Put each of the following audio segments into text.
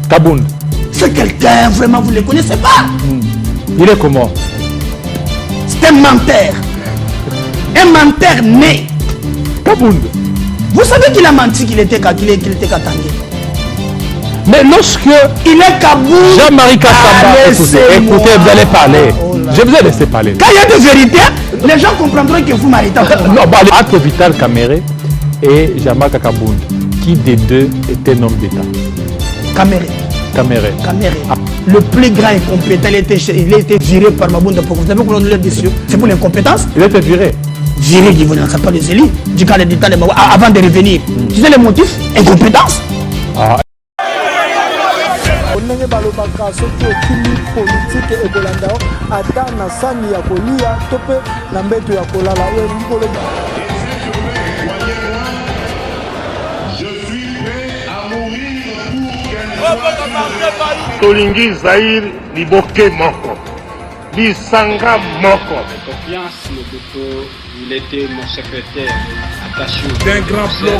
Kabound. C'est quelqu'un, vraiment, vous ne le connaissez pas. Il est comment? C'est un menteur. Un menteur né. Kabound. Vous savez qu'il a menti qu'il était Katangé. Mais lorsque il est Kabound, Jean-Marie Kassamba, écoutez, vous allez parler. Je vous ai laissé parler. Quand il y a des vérités, les gens comprendront que vous m'arrêtez. Non, entre Vital Kamere et Jean-Marie Kabound, qui des deux est un homme d'État? Kamere. Le plus grand incompétent, il a été viré par Mabounda. Vous savez qu'on l'a dit, c'est pour l'incompétence. Il a été viré. Viré, il ne sait pas les élus du cadre d'État avant de revenir. Tu sais les motifs? Incompétence. Ah. Tolingi Zahir Liboke Moko. Lisanga Moko. Confiance, il était mon secrétaire attaché au d'un grand plan.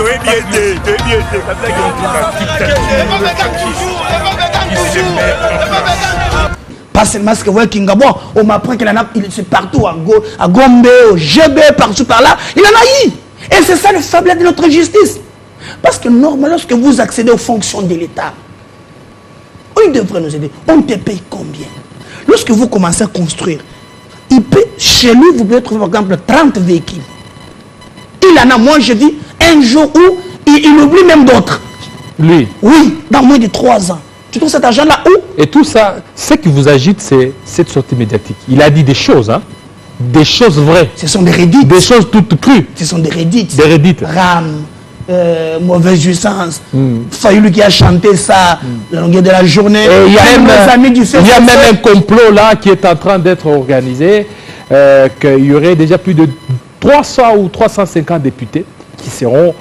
Pas seulement ce que vous voyez Kingabo, on m'apprend qu'il en a, c'est partout, à Gombe, au GB, partout par là, il en a eu. Et c'est ça le faiblesse de notre justice. Parce que normalement, lorsque vous accédez aux fonctions de l'État, il devrait nous aider. On te paye combien? Lorsque vous commencez à construire, il peut, chez lui, vous pouvez trouver par exemple 30 véhicules. Il en a, moi je dis, un jour où il oublie même d'autres. Lui? Oui, dans moins de 3 ans. Tu trouves cet argent-là où? Et tout ça, ce qui vous agite, c'est cette sortie médiatique. Il a dit des choses, hein? Des choses vraies. Ce sont des rédits. Des choses toutes crues. Ce sont des rédits. Des rédits. Rame, mauvaise jouissance. Fayoulou qui a chanté ça la longueur de la journée. Il y a même un complot là qui est en train d'être organisé, qu'il y aurait déjà plus de 300 ou 350 députés qui seront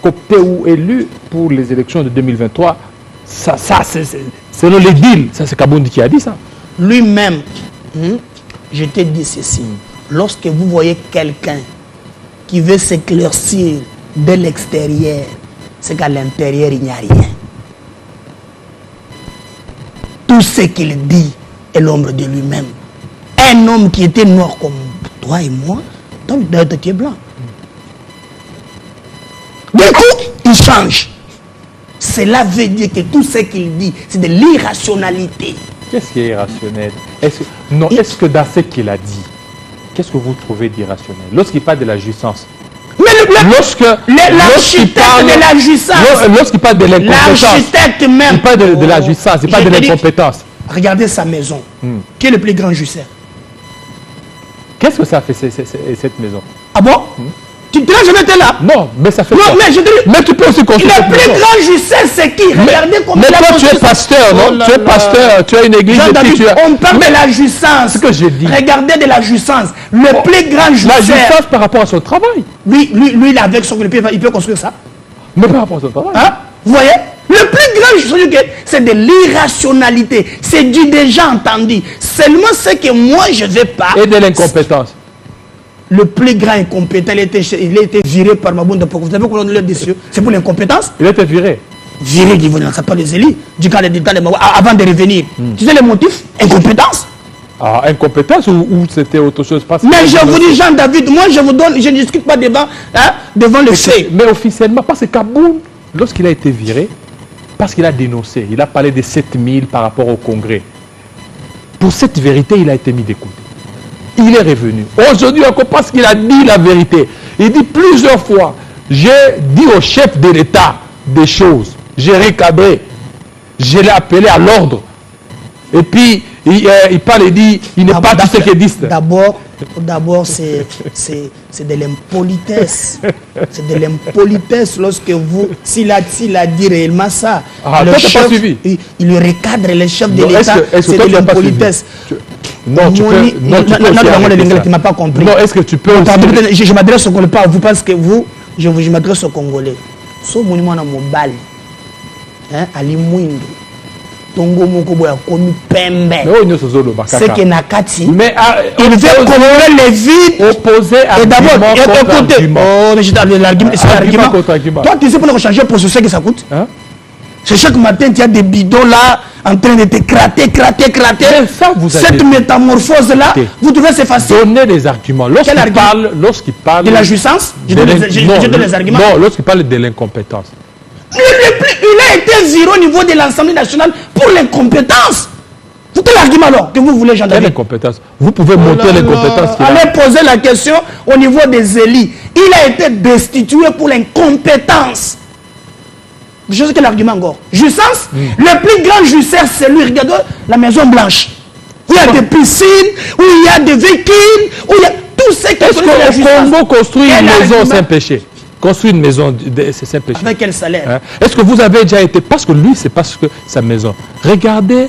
cooptés ou élus pour les élections de 2023. Ça c'est selon les deals. Ça, c'est Kabound qui a dit ça. Lui-même, je te dis ceci. Lorsque vous voyez quelqu'un qui veut s'éclaircir de l'extérieur, c'est qu'à l'intérieur, il n'y a rien. Tout ce qu'il dit est l'ombre de lui-même. Un homme qui était noir comme toi et moi, donc d'ailleurs tu es blanc. Du coup, il change. Cela veut dire que tout ce qu'il dit, c'est de l'irrationalité. Qu'est-ce qui est irrationnel? Est-ce que dans ce qu'il a dit, qu'est-ce que vous trouvez d'irrationnel? Lorsqu'il parle de la jouissance. Mais l'architecte de la jouissance. Lorsqu'il parle de l'incompétence. L'architecte même. Il parle de la jouissance, il parle de l'incompétence. Regardez sa maison. Qui est le plus grand jouisseur? Qu'est-ce que ça fait cette maison? Ah bon? Tu n'as jamais été là? Non, mais ça fait non, mais tu peux aussi construire. Le plus grand jouisseur, c'est qui? Regardez comment. Mais toi, tu es pasteur, non? Tu es pasteur, tu as une église. On parle de la jouissance. Ce que j'ai dit. Regardez de la jouissance. Le plus grand jouisseur. La jouissance par rapport à son travail. Lui, il est avec son pied, il peut construire ça. Mais par rapport à son travail. Hein? Vous voyez? Le plus grand jouisseur, c'est de l'irrationalité. C'est du déjà entendu. Seulement ce que moi, je ne vais pas. Et de l'incompétence. Le plus grand incompétent, il a été viré par Mabounda. Vous savez qu'on l'a dit, c'est pour l'incompétence. Il a été viré. Viré, il ne sait pas les élus du cadre d'État avant de revenir. Tu sais les motifs? Incompétence. Ah, incompétence ou c'était autre chose? Mais je vous dis, Jean-David, moi je vous donne, je ne discute pas devant le fait. Mais officiellement, parce que Kabound, lorsqu'il a été viré, parce qu'il a dénoncé, il a parlé de 7000 par rapport au Congrès. Pour cette vérité, il a été mis de côté. Il est revenu. Aujourd'hui, encore parce qu'il a dit la vérité. Il dit plusieurs fois, j'ai dit au chef de l'État des choses. J'ai recadré. Je l'ai appelé à l'ordre. Et puis, il parle et dit, il n'est pas tout ce qu'il dit. D'abord, c'est de l'impolitesse. C'est de l'impolitesse lorsque vous, s'il a dit réellement ça. Ah, le chef, il recadre le chef de l'État, c'est de l'impolitesse. Non, tu peux. Non, tu m'as pas compris. Non, est-ce que tu peux aussi... Je m'adresse au Congolais, pas à vous, parce que vous, je m'adresse au Congolais. So, mon nom mobile, Ali Mouindou. Tongo moko boya komi pembe. C'est que Nakati. Mais il veut combler les vides. Opposé à l'argument. Oh, mais c'est l'argument. Toi, tu sais pour changer pour ce que ça coûte. C'est chaque matin, il y a des bidons là, en train de te gratter. Mais ça, vous avez Cette métamorphose-là, vous devez s'effacer. Donnez des arguments. Lorsqu'il parle de la jouissance, je donne les arguments. Non, lorsqu'il parle de l'incompétence. Il a été viré au niveau de l'Assemblée nationale pour l'incompétence. C'est quel argument alors que vous voulez, Jean-David? L'incompétence. Vous pouvez montrer l'incompétence qu'il a. Allez poser la question au niveau des élus. Il a été destitué pour l'incompétence. Je sais quel argument encore. Jouissance, le plus grand jouisseur, c'est lui. Regardez la Maison Blanche. Où il y a des piscines, où il y a des véhicules, où il y a tout ce qui est-ce qu'au Congo, construire une maison, c'est un péché? Construire une maison, c'est un péché. Avec quel salaire? Hein? Est-ce que vous avez déjà été... Parce que lui, c'est parce que sa maison. Regardez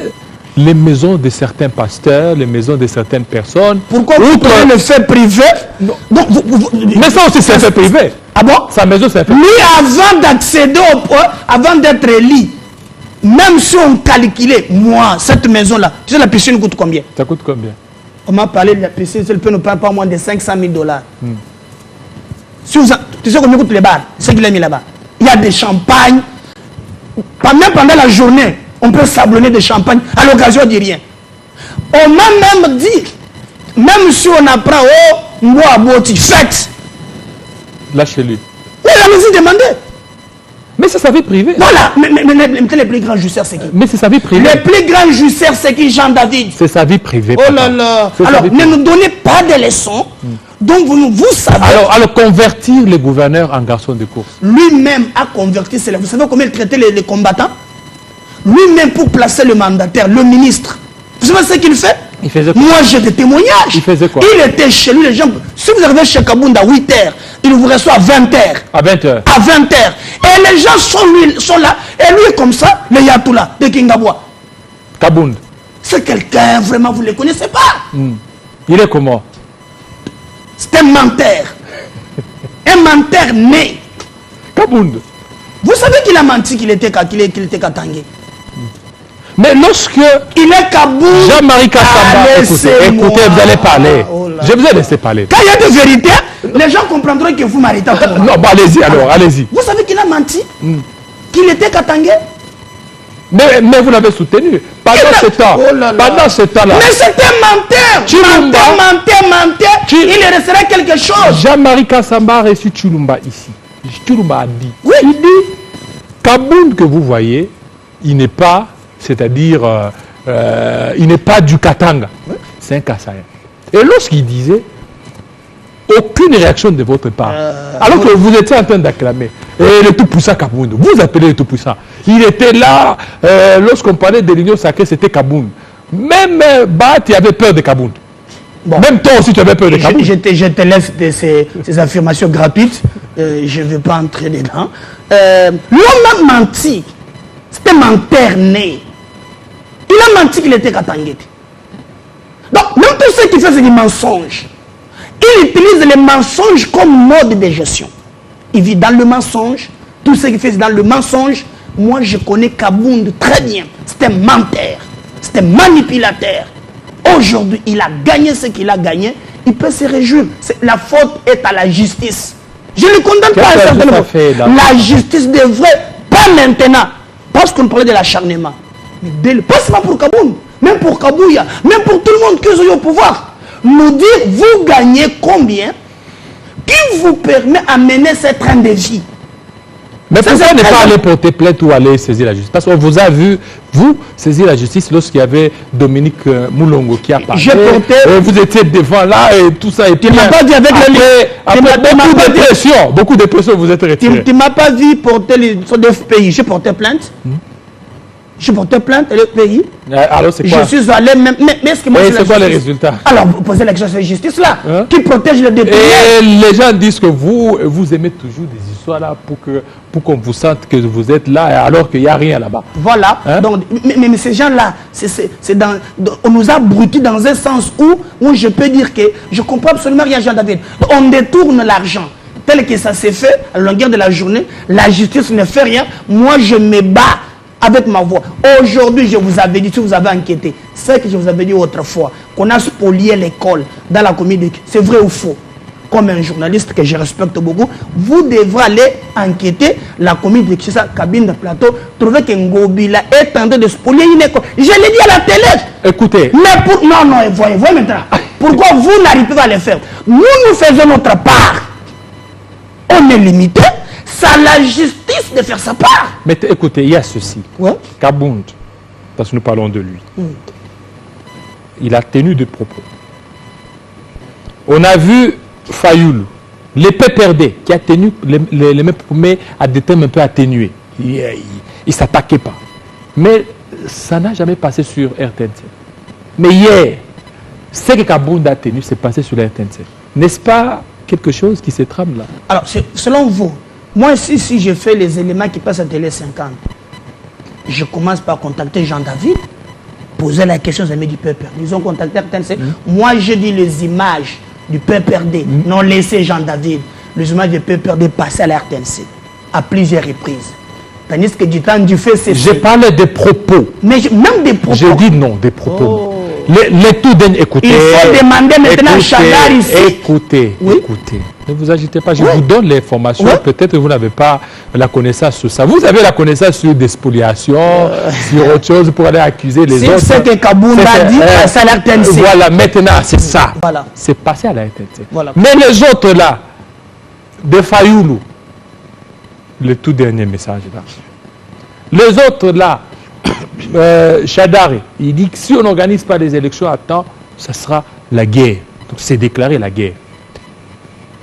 les maisons de certains pasteurs, les maisons de certaines personnes. Pourquoi vous prenez le fait privé? Donc, mais ça aussi, c'est un fait privé. Ah bon? Sa maison, c'est un fait privé. Lui, avant d'accéder au point, avant d'être élu, même si on calculait, moi, cette maison-là, tu sais, la piscine coûte combien? Ça coûte combien? On m'a parlé de la piscine, elle peut nous prendre pas moins de 500 000 $. Si vous, tu sais combien coûtent les bars? C'est qu'il a mis là-bas. Il y a des champagnes. Même pendant la journée, on peut sablonner des champagnes à l'occasion de rien. On m'a même dit, même si on apprend, oh, moi, boti, faites. Lâchez-lui. Oui, allez-y demander. Mais c'est sa vie privée. Voilà, mais les plus grands jouisseurs, c'est qui? Mais c'est sa vie privée. Les plus grands jouisseurs, c'est qui, Jean-David? C'est sa vie privée. Oh là là. Alors, ne nous donnez pas de leçons. Donc, vous savez. Alors, convertir les gouverneurs en garçons de course. Lui-même a converti cela. Vous savez comment il traitait les combattants? Lui-même, pour placer le mandataire, le ministre. Vous savez ce qu'il fait? Il faisait quoi? Moi, j'ai des témoignages. Il faisait quoi? Il était chez lui, les gens. Si vous arrivez chez Kabound à 8h, il vous reçoit à 20h. À 20h. À 20h. Et les gens sont là. Et lui, comme ça, le Yatoula de Kingabwa. Kabound. C'est quelqu'un, vraiment, vous ne le connaissez pas. Il est comment? C'est un menteur. Un menteur né. Kabound. Vous savez qu'il a menti qu'il était Katangé. Mais lorsque... Il est Kabound. Jean-Marie Kassamba, écoutez, vous allez parler. Je vous ai laissé parler. Quand il y a des vérités, les gens comprendront que vous m'arrêtez. Non, bah allez-y alors, allez-y. Vous savez qu'il a menti? Qu'il était Katangé? Mais vous l'avez soutenu. Pendant ce temps. Pendant ce temps-là. Mais c'était menteur. Menteur. Il resterait quelque chose. Jean-Marie Kassamba a reçu Tshilumba ici. Tshilumba a dit. Oui. Il dit, Kabound que vous voyez, il n'est pas, c'est-à-dire, il n'est pas du Katanga. C'est un Kassaïen. Et lorsqu'il disait, aucune réaction de votre part. Alors que vous étiez en train d'acclamer. Et le tout-puissant Kabound, vous appelez le tout-puissant. Il était là, lorsqu'on parlait de l'union sacrée, c'était Kabound. Même Bat avait peur de Kabound. Bon. Même toi aussi, tu avais peur de Kabound. Je te laisse de ces affirmations gratuites. Je ne vais pas entrer dedans. L'homme a menti. C'était menteur né. Il a menti qu'il était Katangé. Donc, même tout ce qu'il fait, c'est des mensonges. Il utilise les mensonges comme mode de gestion. Il vit dans le mensonge. Tout ce qu'il fait, c'est dans le mensonge. Moi, je connais Kabound très bien. C'est un menteur. C'est un manipulateur. Aujourd'hui, il a gagné ce qu'il a gagné. Il peut se réjouir. La faute est à la justice. Je ne condamne pas un certain nombre. La justice devrait, pas maintenant, parce qu'on parlait de l'acharnement. Mais pas seulement pour Kabound, même pour Kabouya, même pour tout le monde qui est au pouvoir. Nous dire, vous gagnez combien qui vous permet à mener ce train de vie. Mais pourquoi ne pas aller porter plainte ou aller saisir la justice? Parce qu'on vous a vu, vous, saisir la justice lorsqu'il y avait Dominique Moulongo qui a parlé. Vous étiez devant là et tout ça. Et tu ne m'as pas dit avec beaucoup de pression, vous êtes retiré. Tu ne m'as pas vu porter les FPI. J'ai porté plainte. J'ai porté plainte et le pays. Alors c'est quoi? Je suis allé même. Mais est-ce que moi c'est quoi les résultats? Alors vous posez la question de la justice là, qui protège les détenus. Et les gens disent que vous aimez toujours des histoires là pour qu'on vous sente que vous êtes là alors qu'il n'y a rien là-bas. Voilà. Donc, mais ces gens-là, on nous a brouillés dans un sens où je peux dire que je ne comprends absolument rien, Jean-David. On détourne l'argent. Tel que ça s'est fait à la longueur de la journée, la justice ne fait rien. Moi, je me bats avec ma voix. Aujourd'hui, je vous avais dit, si vous avez enquêté, c'est que je vous avais dit autrefois, qu'on a spolié l'école dans la commune. C'est vrai ou faux? comme un journaliste que je respecte beaucoup, vous devrez aller enquêter la commune de Kishasa, cabine de plateau, trouver que Ngobila est en train de spolier une école. Je l'ai dit à la télé. Écoutez. Mais pour... Non, voyez maintenant. Pourquoi vous n'arrivez pas à le faire? Nous faisons notre part. On est limité. C'est à la justice de faire sa part. Mais écoutez, il y a ceci. Ouais. Kabound, parce que nous parlons de lui. Il a tenu des propos. On a vu Fayoulou, les PPRD, qui a tenu les mêmes propos, mais à des thèmes un peu atténués. Il ne s'attaquait pas. Mais ça n'a jamais passé sur RTNC. Mais hier, ce que Kabound a tenu, c'est passé sur la RTNC. N'est-ce pas quelque chose qui se trame là? Alors, selon vous, moi, si je fais les éléments qui passent à Télé 50, je commence par contacter Jean-David, poser la question aux amis du PPRD. Ils ont contacté RTNC. Moi, je dis les images du PPRD, non laissé Jean-David, les images du PPRD passées à la RTNC à plusieurs reprises. Tandis que du temps du fait, c'est... J'ai parlé des propos. Mais même des propos. Je dis non, des propos. Les tout d'un, écoutez. Il faut demander maintenant Chadar ici. Écoutez, écoutez. Ne vous agitez pas, je vous donne l'information. Peut-être que vous n'avez pas la connaissance sur ça. Vous avez la connaissance sur des spoliations, sur autre chose pour aller accuser les autres. C'est ce que Kabound a dit, c'est à la RTNC. Voilà, maintenant, c'est ça. Voilà. C'est passé à la RTNC. Voilà. Mais les autres là, de Fayoulou, le tout dernier message là. Les autres là, Chadari, il dit que si on n'organise pas les élections à temps, ça sera la guerre. Donc c'est déclarer la guerre.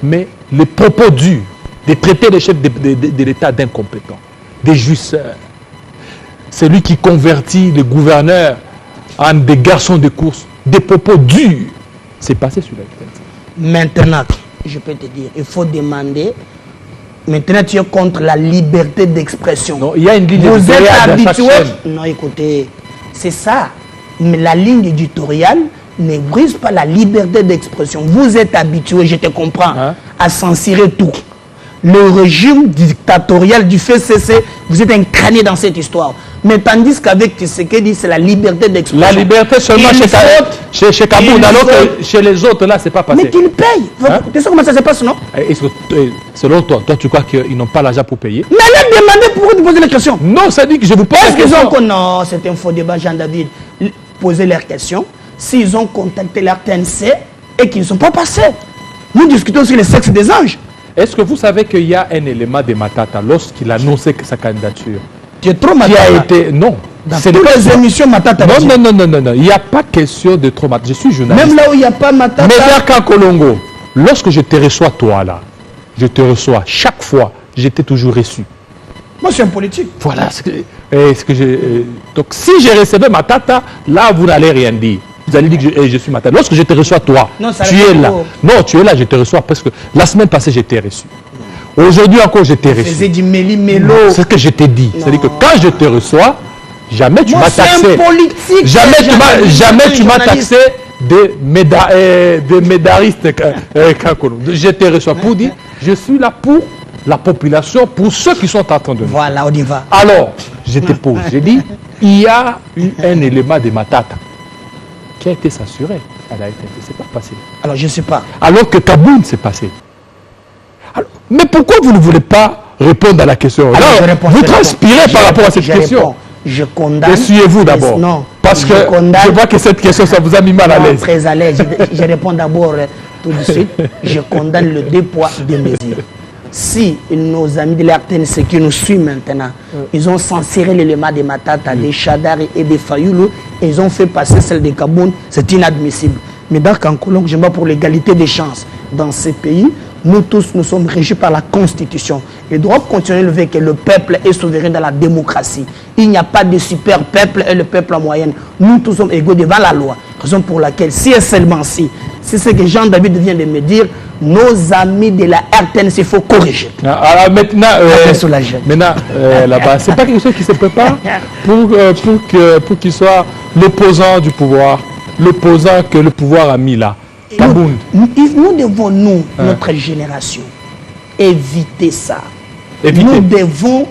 Mais les propos durs de traiter les chefs de l'État d'incompétents, des jouisseurs, c'est lui qui convertit les gouverneurs en des garçons de course, des propos durs, c'est passé sur la RTNC. Maintenant, je peux te dire, il faut demander. Maintenant, tu es contre la liberté d'expression. Non, il y a une ligne vous êtes habitué. Non, écoutez, c'est ça. Mais la ligne éditoriale ne brise pas la liberté d'expression. Vous êtes habitué, je te comprends, à censurer tout. Le régime dictatorial du FCC, vous êtes incarné dans cette histoire. Mais tandis qu'avec Tshisekedi, c'est la liberté d'expression. La liberté seulement chez Kabound, alors que chez les autres, là, c'est pas passé. Mais qu'ils payent. Tu sais comment ça se passe, non? Selon toi, tu crois qu'ils n'ont pas l'argent pour payer? Mais allez demander pourquoi tu poses la question. Non, ça dit que je vous pose la question. Non, c'est un faux débat, Jean-David. Posez leurs questions. S'ils ont contacté l'RTNC et qu'ils ne sont pas passés, nous discutons sur le sexe des anges. Est-ce que vous savez qu'il y a un élément de Matata lorsqu'il annonçait sa candidature? Tu es trop Matata. Qui a été... Non. Dans toutes les émissions Matata. Non. Il n'y a pas question de trop Matata. Je suis journaliste. Même là où il n'y a pas Matata. Mais Berkan Kolongo, lorsque je te reçois toi là, je te reçois chaque fois, j'étais toujours reçu. Moi, je suis un politique. Voilà donc si je recevais Matata, là, vous n'allez rien dire. Vous allez dire que je suis Matata. Lorsque je te reçois toi, tu es là. Non, tu es là, je te reçois parce que la semaine passée, j'étais reçu. Aujourd'hui encore, je t'ai reçu. Faisais du méli-mélo. C'est ce que je t'ai dit. C'est-à-dire que quand je te reçois, jamais tu m'as taxé. Jamais tu m'as taxé de médariste. Je te reçois pour dire, je suis là pour la population, pour ceux qui sont en train de... Voilà, on y va. Alors, je te pose, je dis, il y a eu un élément de Matata qui a été censuré à la RTNC. C'est pas passé. Alors, je ne sais pas. Alors que Kabound s'est passé. Alors, mais pourquoi vous ne voulez pas répondre à la question? Là, vous transpirez par rapport à cette question. Je condamne. Essuyez-vous d'abord. Non. Parce que je vois que cette question, ça vous a mis mal à l'aise. Très à l'aise. Je réponds d'abord tout de suite. Je condamne le deux poids, deux mesures. Si nos amis de la RTNC qui nous suivent maintenant, ils ont censuré l'élément de Matata, des Chadari et des Fayoulou, et ils ont fait passer celle de Kabound, c'est inadmissible. Mais dans Kankolong, je me bats pour l'égalité des chances. Dans ces pays, nous tous, nous sommes régis par la Constitution. Et doit continuer le fait que le peuple est souverain dans la démocratie. Il n'y a pas de super peuple et le peuple en moyenne. Nous tous sommes égaux devant la loi. Raison pour laquelle, si et seulement si, c'est ce que Jean-David vient de me dire, nos amis de la RTNC, il faut corriger. Alors maintenant, là-bas, c'est pas quelque chose qui se prépare pour qu'il soit l'opposant du pouvoir, l'opposant que le pouvoir a mis là. Nous devons, notre génération, éviter ça. Nous devons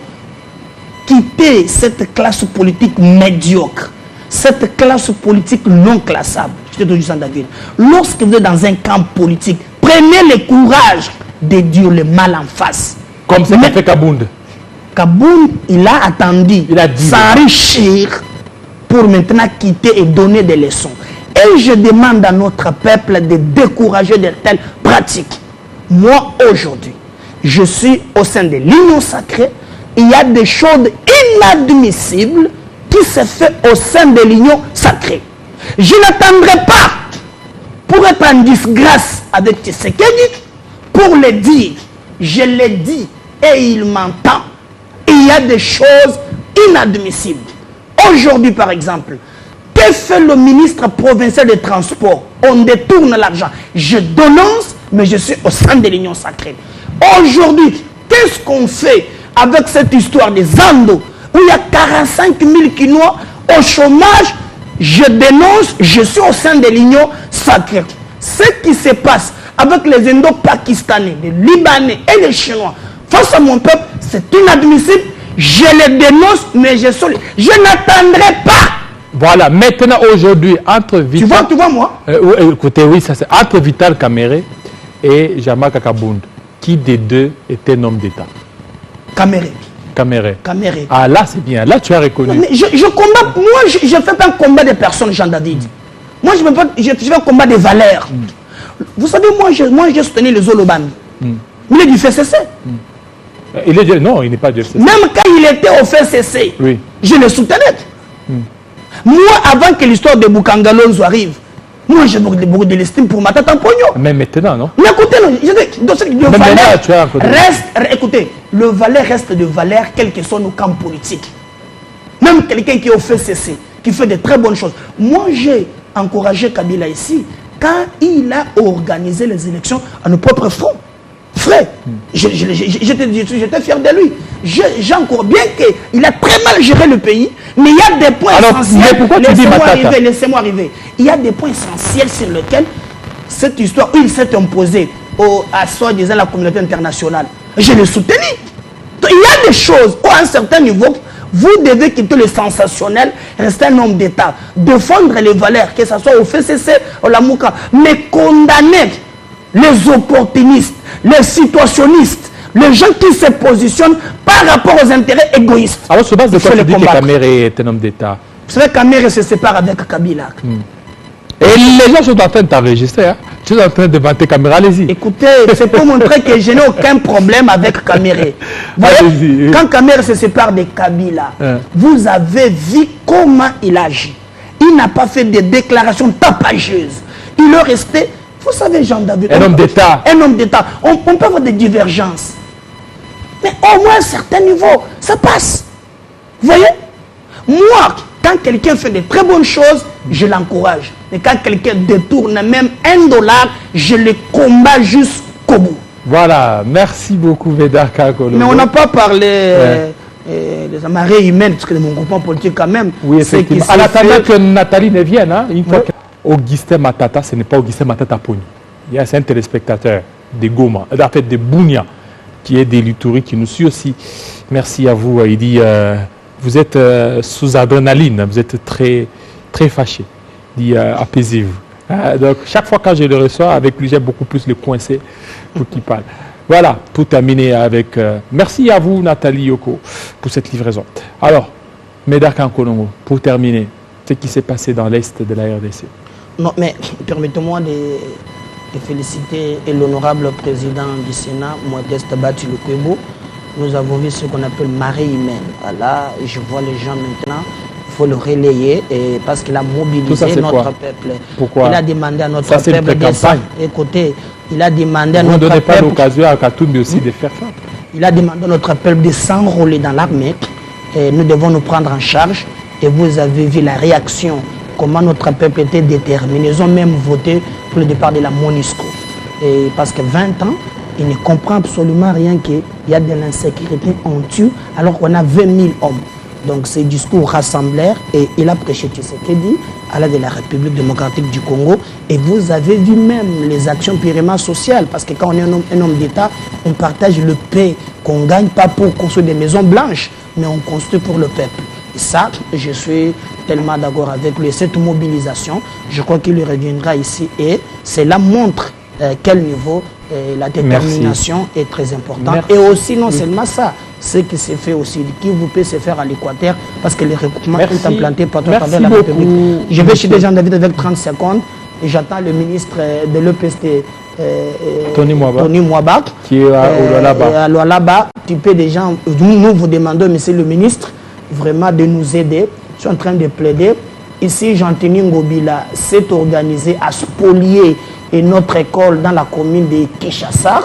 quitter cette classe politique médiocre, cette classe politique non classable. Je te dis, Jean-David, lorsque vous êtes dans un camp politique, prenez le courage de dire le mal en face. Comme c'est qu'a fait Kabound. Kabound, il a attendu s'enrichir pour maintenant quitter et donner des leçons. Et je demande à notre peuple de décourager de telles pratiques. Moi, aujourd'hui, je suis au sein de l'union sacrée. Il y a des choses inadmissibles qui se font au sein de l'union sacrée. Je n'attendrai pas pour être en disgrâce avec Tshisekedi, pour le dire. Je l'ai dit et il m'entend. Il y a des choses inadmissibles. Aujourd'hui, par exemple, que fait le ministre provincial des Transports? On détourne l'argent. Je dénonce, mais je suis au sein de l'union sacrée. Aujourd'hui, qu'est-ce qu'on fait avec cette histoire des Zando, où il y a 45 000 Kinois au chômage? Je dénonce, je suis au sein de l'union sacrée. Ce qui se passe avec les Indo-Pakistanais, les Libanais et les Chinois face à mon peuple, c'est inadmissible. Je les dénonce, mais je n'attendrai pas. Voilà, maintenant, aujourd'hui, entre Vital... Tu vois moi écoutez, oui, ça c'est entre Vital Kamerhe et Jean-Marc Kabound. Qui des deux est un homme d'État? Kamerhe. Kamerhe. Ah, là, c'est bien. Là, tu as reconnu. Non, mais je combats... Moi, je ne fais pas un combat de personnes, Jean-David. Moi, je fais un combat de valeurs. Vous savez, moi, j'ai soutenu les Zoloban. Il est du FCC. Non, il n'est pas du FCC. Même quand il était au FCC, oui. Je le soutenais. Moi, avant que l'histoire de Bukangalonzo arrive, moi, j'ai beaucoup de l'estime pour Matata Pogno. Mais maintenant, non? Mais écoutez, écoutez, le valeur reste de valeur, quels que soient nos camps politiques. Même quelqu'un qui est au FCC, qui fait de très bonnes choses. Moi, j'ai encouragé Kabila ici, quand il a organisé les élections à nos propres fronts. Frère, j'étais fier de lui. J'ai encore, bien qu'il a très mal géré le pays, mais il y a des points essentiels. Laissez-moi arriver. Il y a des points essentiels sur lesquels cette histoire, où il s'est imposé à soi-disant la communauté internationale. Je l'ai soutenu. Il y a des choses où, à un certain niveau, vous devez quitter le sensationnel, rester un homme d'État, défendre les valeurs, que ce soit au FCC, au Lamouka, mais condamner les opportunistes, les situationnistes, les gens qui se positionnent par rapport aux intérêts égoïstes. Alors, sur base de quoi tu dis que Kamerhe est un homme d'État? Vous savez, Kamerhe se sépare avec Kabila. Et les gens sont en train de t'enregistrer. Hein? Tu es en train de vanter Kamerhe, allez-y. Écoutez, c'est pour montrer que je n'ai aucun problème avec Kamerhe. Voyez, quand Kamerhe se sépare de Kabila, vous avez vu comment il agit. Il n'a pas fait de déclarations tapageuses. Il est resté... Vous savez, Jean-David, un homme d'État. Un homme d'État. On peut avoir des divergences. Mais au moins à un certain niveau, ça passe. Vous voyez? Moi, quand quelqu'un fait de très bonnes choses, je l'encourage. Mais quand quelqu'un détourne même $1, je le combats jusqu'au bout. Voilà. Merci beaucoup, Vedar Kakolo. Mais on n'a pas parlé des marées humaines, parce que mon groupement politique quand même. Oui, effectivement. En attendant que Nathalie ne vienne, hein, une fois que... Augustin Matata, ce n'est pas Augustin Matata Pogno. C'est un téléspectateur de Goma, en fait de Bounia, qui est des Luturi, qui nous suit aussi. Merci à vous. Il dit, vous êtes sous adrénaline, vous êtes très, très fâché. Il dit, apaisez-vous. Donc, chaque fois que je le reçois, avec lui, j'ai beaucoup plus le coincé pour qu'il parle. Voilà, pour terminer avec... merci à vous, Nathalie Yoko, pour cette livraison. Alors, Médard Kankolongo, pour terminer, ce qui s'est passé dans l'Est de la RDC. Non, mais permettez-moi de féliciter l'honorable président du Sénat, Modeste Batulukwebo. Nous avons vu ce qu'on appelle marée humaine. Là, je vois les gens maintenant, il faut le relayer parce qu'il a mobilisé notre peuple. Pourquoi? Il a demandé à notre peuple de... Écoutez, il a demandé à notre peuple... Vous ne donnez pas l'occasion à Katumbi aussi de faire ça. Il a demandé à notre peuple de s'enrôler dans l'armée. Nous devons nous prendre en charge. Et vous avez vu la réaction, comment notre peuple était déterminé. Ils ont même voté pour le départ de la MONUSCO. Et parce que 20 ans, il ne comprend absolument rien qu'il y a de l'insécurité, on tue, alors qu'on a 20 000 hommes. Donc c'est discours rassembleur et il a prêché Tshisekedi à la de la République démocratique du Congo. Et vous avez vu même les actions purement sociales, parce que quand on est un homme d'État, on partage le paix qu'on gagne, pas pour construire des maisons blanches, mais on construit pour le peuple. Et ça, je suis tellement d'accord avec lui. Cette mobilisation, je crois qu'il lui reviendra ici et cela montre quel niveau la détermination est très importante. Merci. Et aussi, non seulement ça, ce qui se fait aussi, qui vous peut se faire à l'Équateur, parce que les recoupements sont implantés partout à travers la République. Je vais chez Jean-David avec 30 secondes et j'attends le ministre de l'EPST, Tony Mwaba, qui est à Lualaba. Tu peux déjà, nous vous demandons, monsieur le ministre, vraiment de nous aider. Je suis en train de plaider. Ici, Jean-Thémy Ngobila s'est organisé à spolier notre école dans la commune de Kinshasa.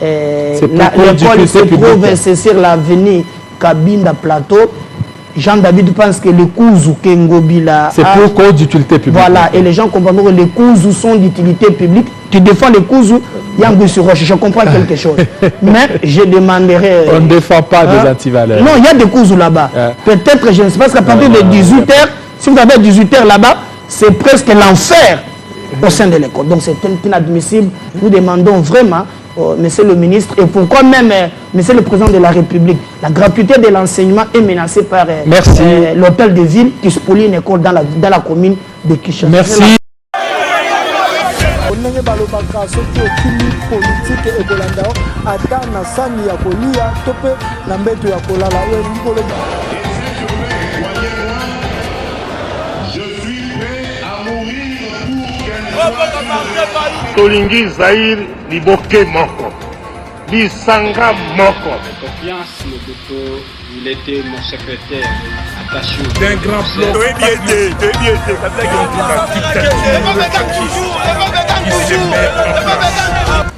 L'école se trouve sur l'avenue Kabinda Plateau. Jean-David pense que les Kouzou Ngobila. C'est pour cause d'utilité publique. Voilà, et les gens comprennent que les Kouzou sont d'utilité publique. Tu défends les Kouzou, je comprends quelque chose. Mais je demanderai. On ne défend pas des antivaleurs. Non, il y a des Kouzou là-bas. Peut-être, je ne sais pas, qu'à partir de 18h, si vous avez 18h là-bas, c'est presque l'enfer au sein de l'école. Donc c'est inadmissible. Nous demandons vraiment, monsieur le ministre, et pourquoi même, monsieur le président de la République, la gratuité de l'enseignement est menacée par l'hôtel de ville qui spolie une école dans la commune de Kinshasa. Merci. Tolingi Zahir Liboke Moko. Lisanga Moko. Confiance Mobuto, il était mon secrétaire attaché au d'un grand bloc.